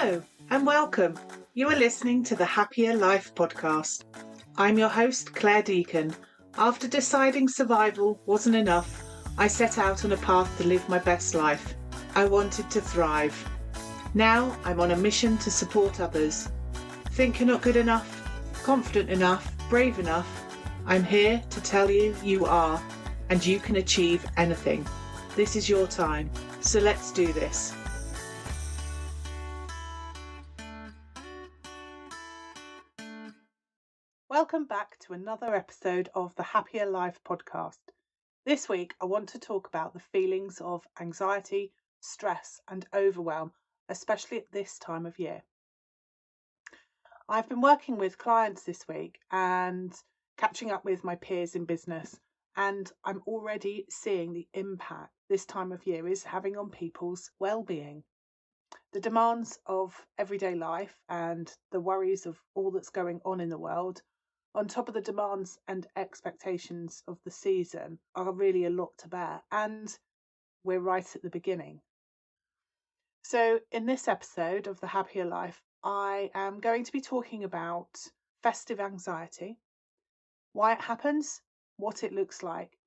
Hello and welcome. You are listening to the Happier Life podcast. I'm your host, Claire Deacon. After deciding survival wasn't enough, I set out on a path to live my best life. I wanted to thrive. Now I'm on a mission to support others. Think you're not good enough, confident enough, brave enough? I'm here to tell you you are, and you can achieve anything. This is your time, so let's do this. Welcome back to another episode of the Happier Life podcast. This week, I want to talk about the feelings of anxiety, stress, and overwhelm, especially at this time of year. I've been working with clients this week and catching up with my peers in business, and I'm already seeing the impact this time of year is having on people's well-being. The demands of everyday life and the worries of all that's going on in the world, on top of the demands and expectations of the season, are really a lot to bear, and we're right at the beginning. So in this episode of The Happier Life, I am going to be talking about festive anxiety, why it happens, what it looks like,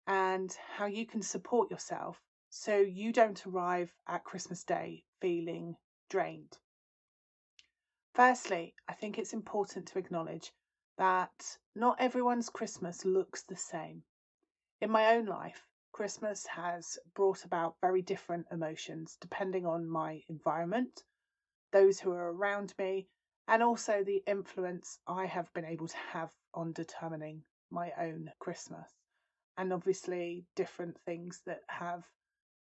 and how you can support yourself so you don't arrive at Christmas Day feeling drained. Firstly, I think it's important to acknowledge that not everyone's Christmas looks the same. In my own life, Christmas has brought about very different emotions depending on my environment, those who are around me, and also the influence I have been able to have on determining my own Christmas. And obviously different things that have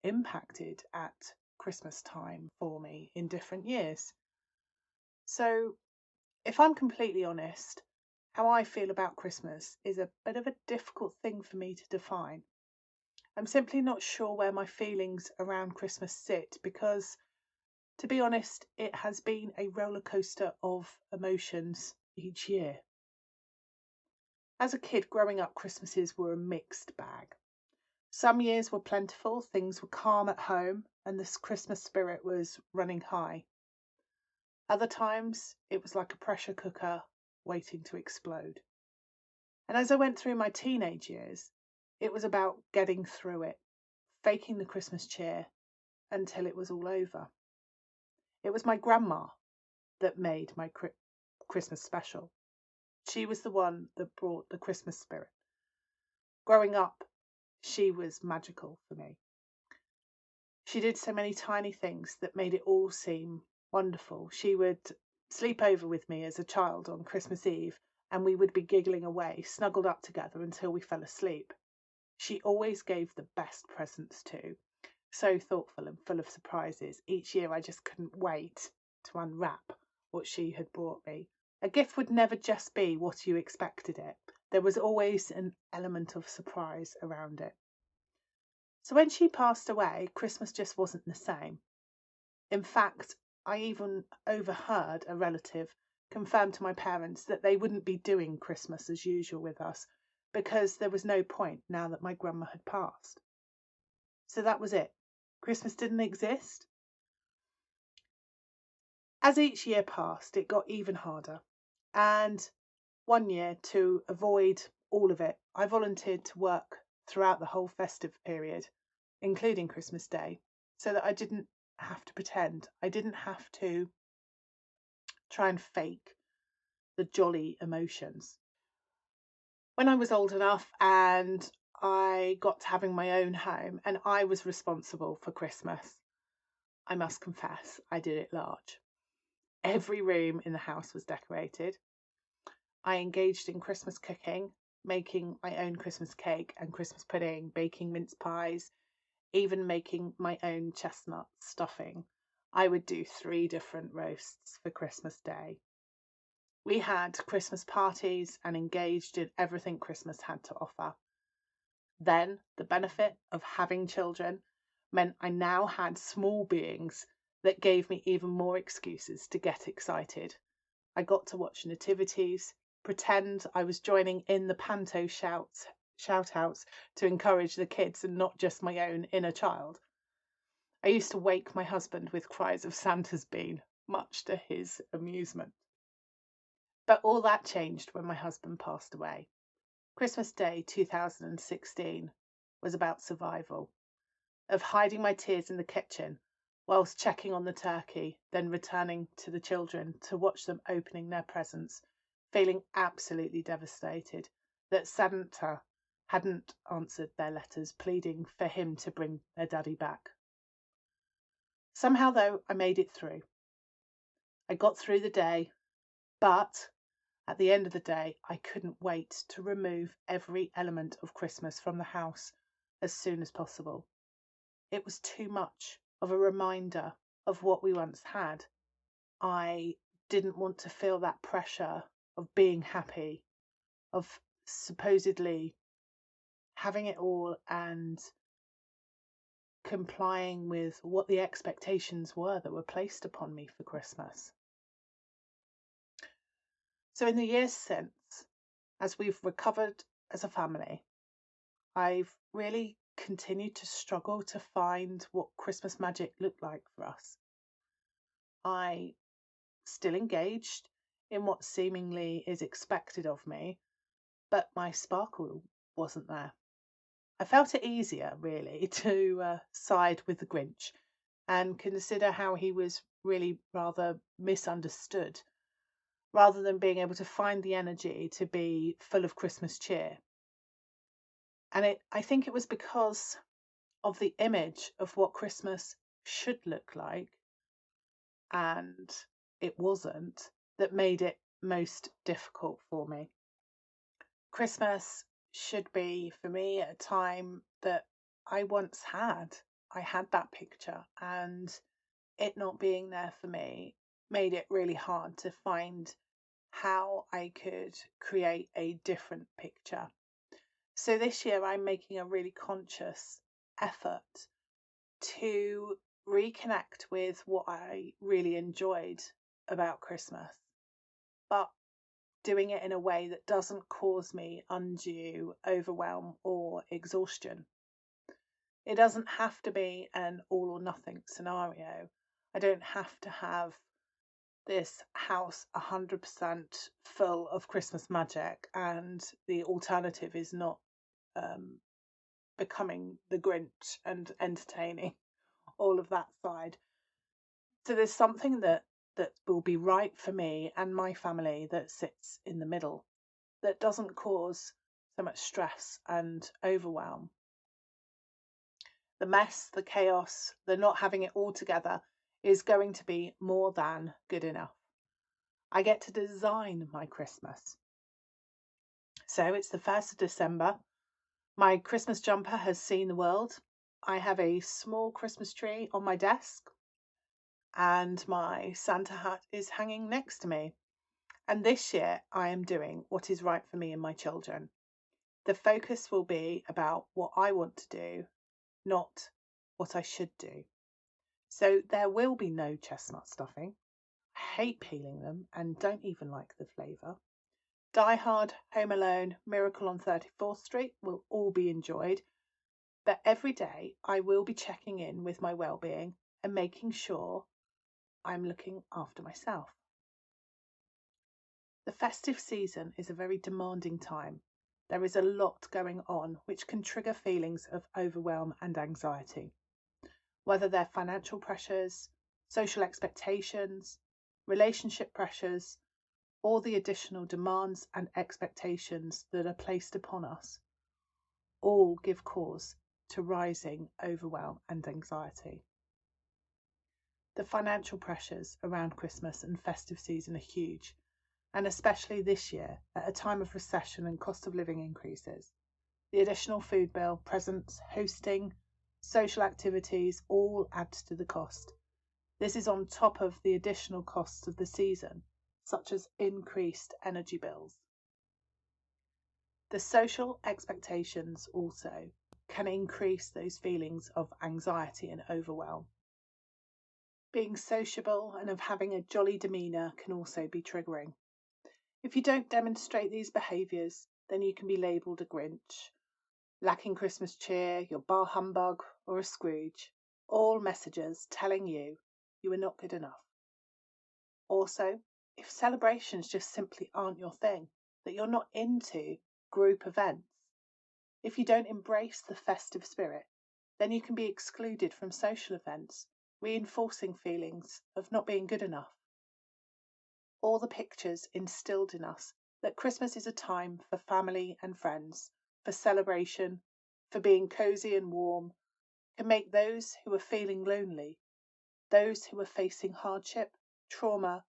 impacted at Christmas time for me in different years. So if I'm completely honest, how I feel about Christmas is a bit of a difficult thing for me to define. I'm simply not sure where my feelings around Christmas sit because, to be honest, it has been a roller coaster of emotions each year. As a kid growing up, Christmases were a mixed bag. Some years were plentiful, things were calm at home, and the Christmas spirit was running high. Other times, it was like a pressure cooker waiting to explode. And as I went through my teenage years, it was about getting through it, faking the Christmas cheer until it was all over. It was my grandma that made my Christmas special. She was the one that brought the Christmas spirit. Growing up, she was magical for me. She did so many tiny things that made it all seem wonderful. She would sleep over with me as a child on Christmas Eve, and we would be giggling away, snuggled up together until we fell asleep. She always gave the best presents too, so thoughtful and full of surprises. Each year I just couldn't wait to unwrap what she had brought me. A gift would never just be what you expected it. There was always an element of surprise around it. So when she passed away, Christmas just wasn't the same. In fact, I even overheard a relative confirm to my parents that they wouldn't be doing Christmas as usual with us because there was no point now that my grandma had passed. So that was it. Christmas didn't exist. As each year passed, it got even harder. And one year, to avoid all of it, I volunteered to work throughout the whole festive period, including Christmas Day, so that I didn't have to pretend. I didn't have to try and fake the jolly emotions. When I was old enough and I got to having my own home and I was responsible for Christmas, I must confess I did it large. Every room in the house was decorated. I engaged in Christmas cooking, making my own Christmas cake and Christmas pudding, baking mince pies, even making my own chestnut stuffing. I would do 3 different roasts for Christmas Day. We had Christmas parties and engaged in everything Christmas had to offer. Then the benefit of having children meant I now had small beings that gave me even more excuses to get excited. I got to watch nativities, pretend I was joining in the panto shout-outs to encourage the kids and not just my own inner child. I used to wake my husband with cries of Santa's been. much to his amusement. But all that changed when my husband passed away. Christmas Day 2016 was about survival, of hiding my tears in the kitchen whilst checking on the turkey, then returning to the children to watch them opening their presents, feeling absolutely devastated that Santa hadn't answered their letters pleading for him to bring their daddy back. Somehow, though, I made it through. I got through the day, but at the end of the day, I couldn't wait to remove every element of Christmas from the house as soon as possible. It was too much of a reminder of what we once had. I didn't want to feel that pressure of being happy, of supposedly having it all and complying with what the expectations were that were placed upon me for Christmas. So in the years since, as we've recovered as a family, I've really continued to struggle to find what Christmas magic looked like for us. I still engaged in what seemingly is expected of me, but my sparkle wasn't there. I felt it easier, really, to side with the Grinch and consider how he was really rather misunderstood, rather than being able to find the energy to be full of Christmas cheer. And I think it was because of the image of what Christmas should look like, and it wasn't, that made it most difficult for me. Christmas should be, for me, a time that I once had. I had that picture, and it not being there for me made it really hard to find how I could create a different picture. So this year I'm making a really conscious effort to reconnect with what I really enjoyed about Christmas, but doing it in a way that doesn't cause me undue overwhelm or exhaustion. It doesn't have to be an all or nothing scenario. I don't have to have this house 100% full of Christmas magic and the alternative is not becoming the Grinch and entertaining all of that side. So there's something that will be right for me and my family that sits in the middle, that doesn't cause so much stress and overwhelm. The mess, the chaos, the not having it all together is going to be more than good enough. I get to design my Christmas. So it's the 1st of December. My Christmas jumper has seen the world. I have a small Christmas tree on my desk, and my Santa hat is hanging next to me. And this year I am doing what is right for me and my children. The focus will be about what I want to do, not what I should do. So there will be no chestnut stuffing. I hate peeling them and don't even like the flavour. Die Hard, Home Alone, Miracle on 34th Street will all be enjoyed. But every day I will be checking in with my well-being and making sure I'm looking after myself. The festive season is a very demanding time. There is a lot going on which can trigger feelings of overwhelm and anxiety, whether they're financial pressures, social expectations, relationship pressures, or the additional demands and expectations that are placed upon us. All give cause to rising overwhelm and anxiety. The financial pressures around Christmas and festive season are huge, and especially this year at a time of recession and cost of living increases. The additional food bill, presents, hosting, social activities all add to the cost. This is on top of the additional costs of the season, such as increased energy bills. The social expectations also can increase those feelings of anxiety and overwhelm. Being sociable and of having a jolly demeanour can also be triggering. If you don't demonstrate these behaviours, then you can be labelled a Grinch, lacking Christmas cheer, your bar humbug, or a Scrooge, all messages telling you you are not good enough. Also, if celebrations just simply aren't your thing, that you're not into group events, if you don't embrace the festive spirit, then you can be excluded from social events, reinforcing feelings of not being good enough. All the pictures instilled in us that Christmas is a time for family and friends, for celebration, for being cosy and warm, can make those who are feeling lonely, those who are facing hardship, trauma,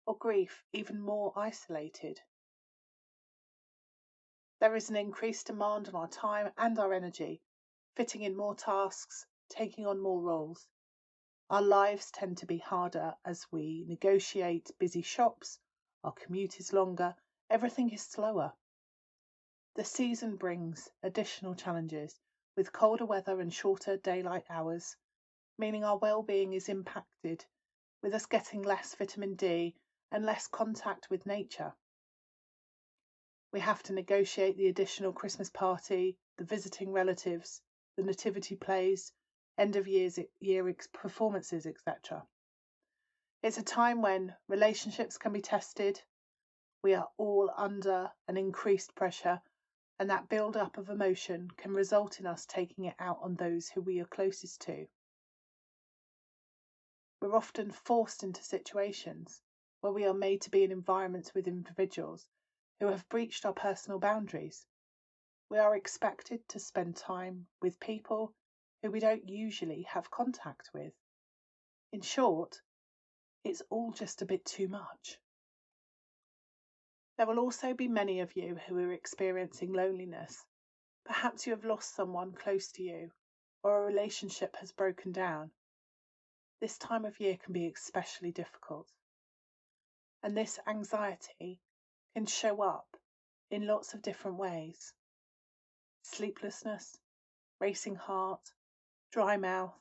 or grief even more isolated. There is an increased demand on our time and our energy, fitting in more tasks, taking on more roles. Our lives tend to be harder as we negotiate busy shops, our commute is longer, everything is slower. The season brings additional challenges, with colder weather and shorter daylight hours, meaning our well-being is impacted, with us getting less vitamin D and less contact with nature. We have to negotiate the additional Christmas party, the visiting relatives, the nativity plays, end of year performances, etc. It's a time when relationships can be tested. We are all under an increased pressure, and that build-up of emotion can result in us taking it out on those who we are closest to. We're often forced into situations where we are made to be in environments with individuals who have breached our personal boundaries. We are expected to spend time with people who we don't usually have contact with. In short, it's all just a bit too much. There will also be many of you who are experiencing loneliness. Perhaps you have lost someone close to you, or a relationship has broken down. This time of year can be especially difficult. And this anxiety can show up in lots of different ways. Sleeplessness, racing heart, dry mouth,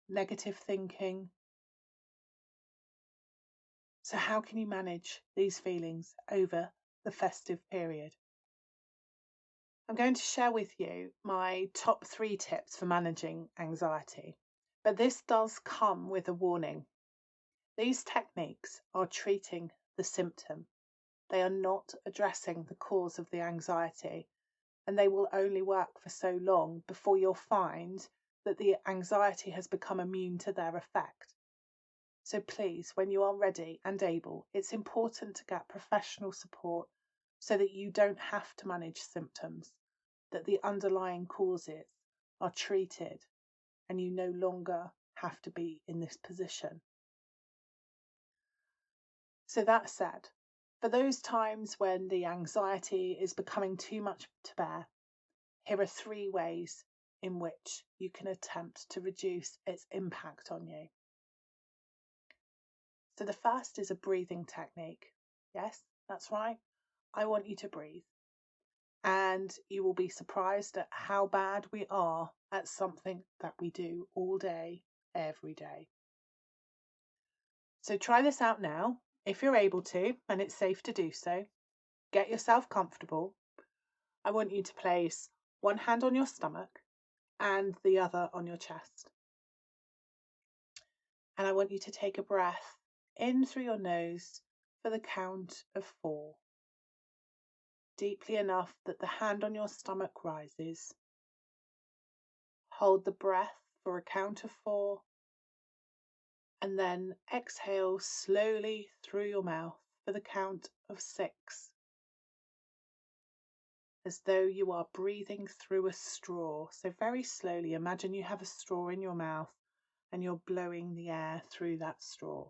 negative thinking. So how can you manage these feelings over the festive period? I'm going to share with you my top 3 tips for managing anxiety, but this does come with a warning. These techniques are treating the symptom. They are not addressing the cause of the anxiety, and they will only work for so long before you'll find that the anxiety has become immune to their effect. So please, when you are ready and able, it's important to get professional support so that you don't have to manage symptoms, that the underlying causes are treated and you no longer have to be in this position. So that said, for those times when the anxiety is becoming too much to bear, here are 3 ways in which you can attempt to reduce its impact on you. So the first is a breathing technique. Yes, that's right. I want you to breathe. And you will be surprised at how bad we are at something that we do all day, every day. So try this out now, if you're able to, and it's safe to do so. Get yourself comfortable. I want you to place one hand on your stomach and the other on your chest. And I want you to take a breath in through your nose for the count of 4. Deeply enough that the hand on your stomach rises. Hold the breath for a count of 4. And then exhale slowly through your mouth for the count of 6. As though you are breathing through a straw. So very slowly, imagine you have a straw in your mouth and you're blowing the air through that straw.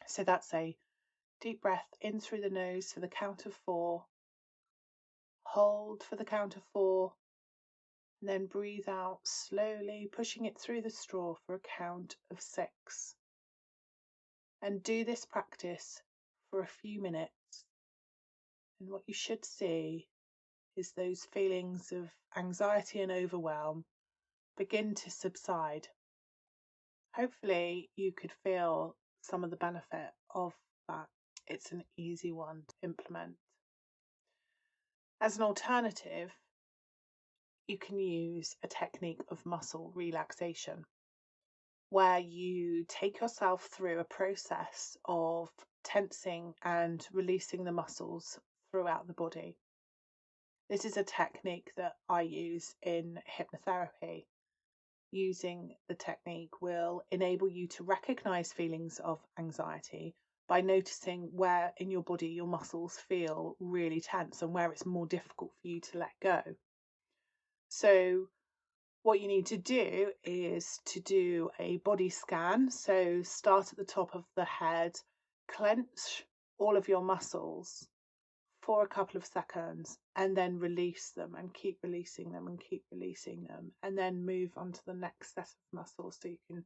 So that's a deep breath in through the nose for the count of 4. Hold for the count of 4. And then breathe out slowly, pushing it through the straw for a count of 6. And do this practice for a few minutes. And what you should see is those feelings of anxiety and overwhelm begin to subside. Hopefully you could feel some of the benefit of that. It's an easy one to implement. As an alternative, you can use a technique of muscle relaxation. where you take yourself through a process of tensing and releasing the muscles throughout the body. This is a technique that I use in hypnotherapy. Using the technique will enable you to recognize feelings of anxiety by noticing where in your body your muscles feel really tense and where it's more difficult for you to let go. So what you need to do is to do a body scan. So start at the top of the head, clench all of your muscles for a couple of seconds, and then release them and keep releasing them and keep releasing them, and then move on to the next set of muscles. So you can,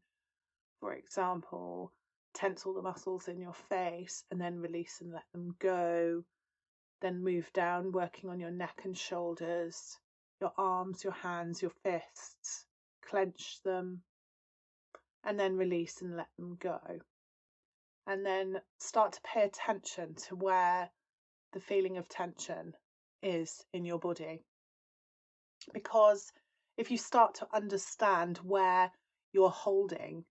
for example, tense all the muscles in your face and then release and let them go. Then move down, working on your neck and shoulders, your arms, your hands, your fists, clench them, and then release and let them go. And then start to pay attention to where the feeling of tension is in your body. Because if you start to understand where you're holding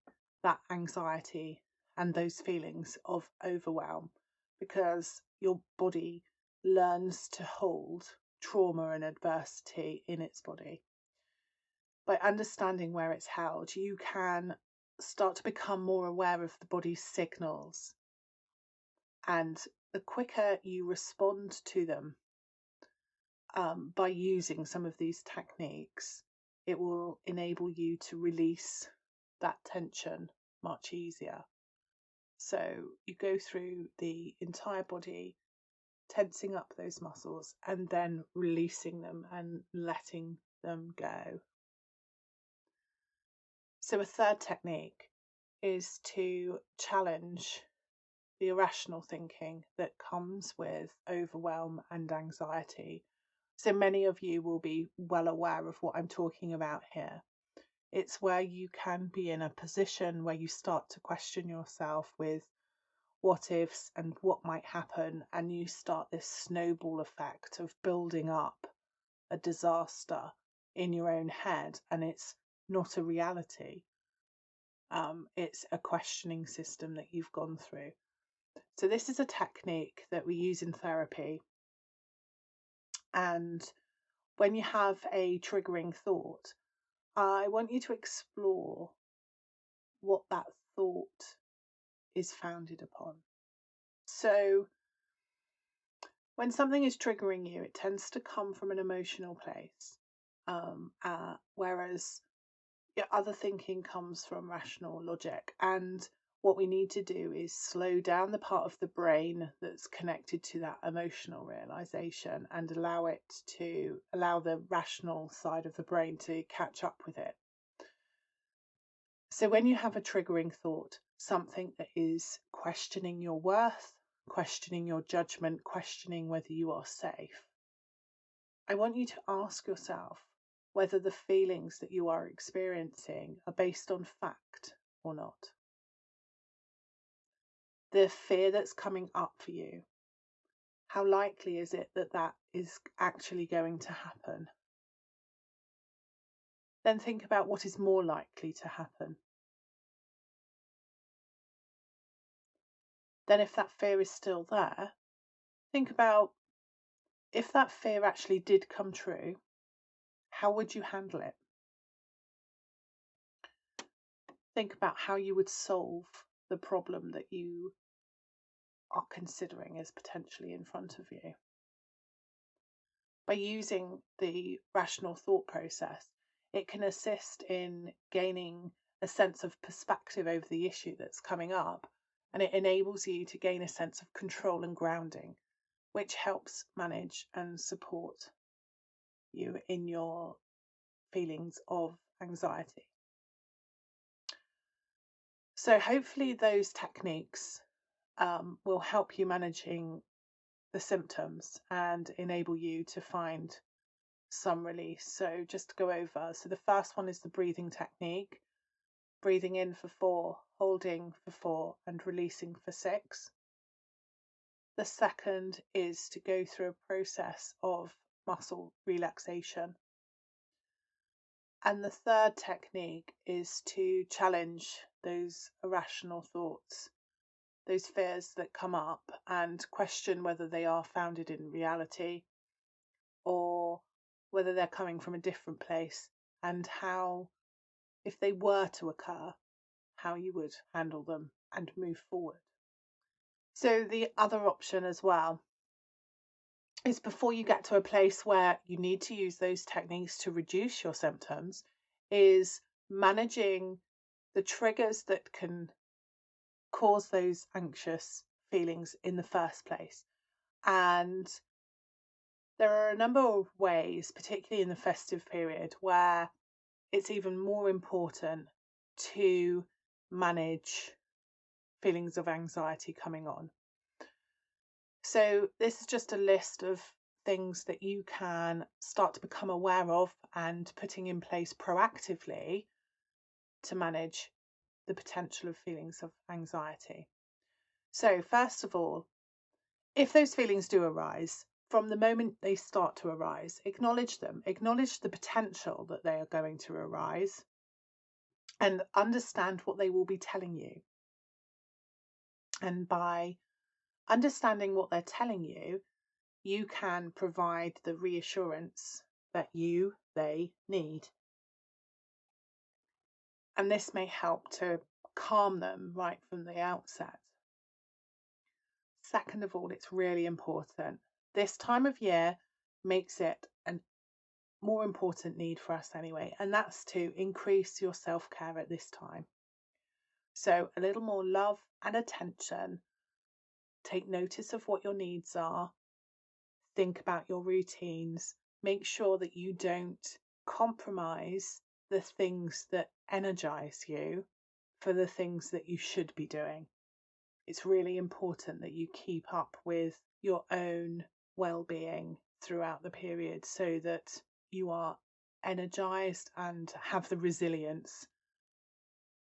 that anxiety and those feelings of overwhelm, because your body learns to hold trauma and adversity in its body. By understanding where it's held, you can start to become more aware of the body's signals. And the quicker you respond to them by using some of these techniques, it will enable you to release that tension much easier. So you go through the entire body, tensing up those muscles and then releasing them and letting them go. So a third technique is to challenge the irrational thinking that comes with overwhelm and anxiety. So many of you will be well aware of what I'm talking about here. It's where you can be in a position where you start to question yourself with what ifs and what might happen, and you start this snowball effect of building up a disaster in your own head, and it's not a reality. It's a questioning system that you've gone through. So this is a technique that we use in therapy. And when you have a triggering thought, I want you to explore what that thought is founded upon. So when something is triggering you, it tends to come from an emotional place, whereas other thinking comes from rational logic. And what we need to do is slow down the part of the brain that's connected to that emotional realization and allow the rational side of the brain to catch up with it. So when you have a triggering thought, something that is questioning your worth, questioning your judgment, questioning whether you are safe, I want you to ask yourself whether the feelings that you are experiencing are based on fact or not. The fear that's coming up for you, how likely is it that that is actually going to happen? Then think about what is more likely to happen. Then if that fear is still there, think about if that fear actually did come true, how would you handle it? Think about how you would solve the problem that you are considering as potentially in front of you. By using the rational thought process, it can assist in gaining a sense of perspective over the issue that's coming up, and it enables you to gain a sense of control and grounding, which helps manage and support you in your feelings of anxiety. So hopefully those techniques will help you managing the symptoms and enable you to find some release. So just to go over, so the first one is the breathing technique, breathing in for 4, holding for 4 and releasing for 6. The second is to go through a process of muscle relaxation. And the third technique is to challenge those irrational thoughts, those fears that come up, and question whether they are founded in reality or whether they're coming from a different place, and how, if they were to occur, how you would handle them and move forward. So the other option as well is, before you get to a place where you need to use those techniques to reduce your symptoms, is managing the triggers that can cause those anxious feelings in the first place. And there are a number of ways, particularly in the festive period, where it's even more important to manage feelings of anxiety coming on. So this is just a list of things that you can start to become aware of and putting in place proactively to manage the potential of feelings of anxiety. So first of all, if those feelings do arise, from the moment they start to arise, acknowledge them, acknowledge the potential that they are going to arise, and understand what they will be telling you. And by understanding what they're telling you, you can provide the reassurance that they need. And this may help to calm them right from the outset. Second of all, it's really important. This time of year makes it a more important need for us anyway, and that's to increase your self-care at this time. So a little more love and attention. Take notice of what your needs are. Think about your routines. Make sure that you don't compromise the things that energize you for the things that you should be doing. It's really important that you keep up with your own well-being throughout the period so that you are energized and have the resilience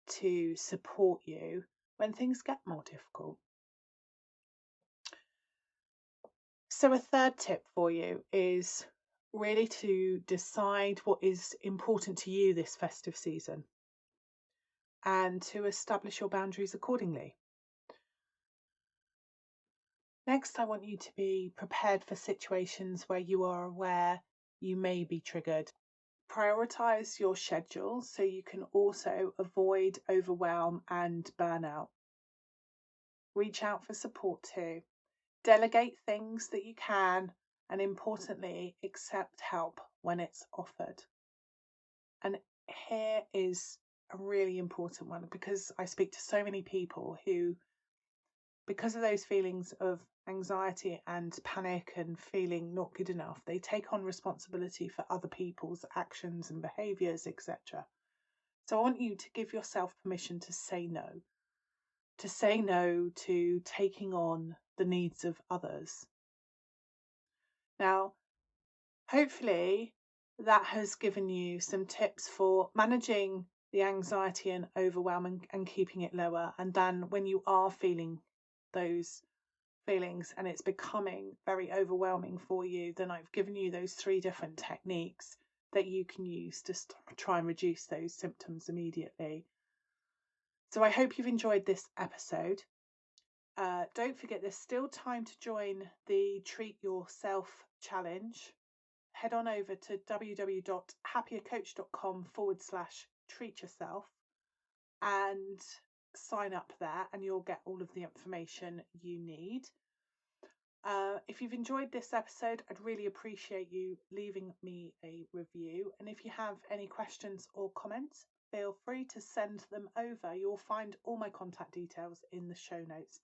to support you when things get more difficult. So a third tip for you is really to decide what is important to you this festive season and to establish your boundaries accordingly. Next, I want you to be prepared for situations where you are aware you may be triggered. Prioritize your schedule so you can also avoid overwhelm and burnout. Reach out for support too. Delegate things that you can, and importantly, accept help when it's offered. And here is a really important one, because I speak to so many people who, because of those feelings of anxiety and panic and feeling not good enough, they take on responsibility for other people's actions and behaviours, etc. So I want you to give yourself permission to say no to taking on the needs of others. Now, hopefully that has given you some tips for managing the anxiety and overwhelm and keeping it lower. And then when you are feeling those feelings and it's becoming very overwhelming for you, then I've given you those 3 different techniques that you can use to try and reduce those symptoms immediately. So I hope you've enjoyed this episode. Don't forget, there's still time to join the Treat Yourself Challenge. Head on over to www.happiercoach.com/treatyourself and sign up there, and you'll get all of the information you need. If you've enjoyed this episode, I'd really appreciate you leaving me a review. And if you have any questions or comments, feel free to send them over. You'll find all my contact details in the show notes.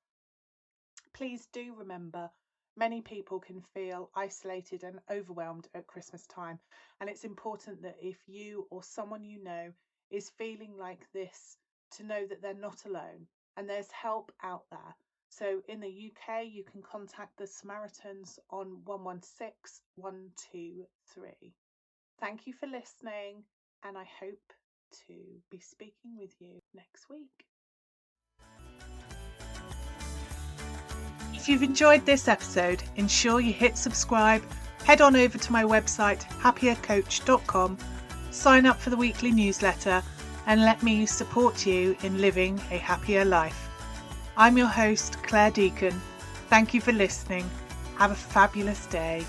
Please do remember, many people can feel isolated and overwhelmed at Christmas time. And it's important that if you or someone you know is feeling like this, to know that they're not alone and there's help out there. So in the UK, you can contact the Samaritans on 116 123. Thank you for listening, and I hope to be speaking with you next week. If you've enjoyed this episode, ensure you hit subscribe. Head on over to my website, happiercoach.com, sign up for the weekly newsletter, and let me support you in living a happier life. I'm your host, Claire Deacon. Thank you for listening. Have a fabulous day.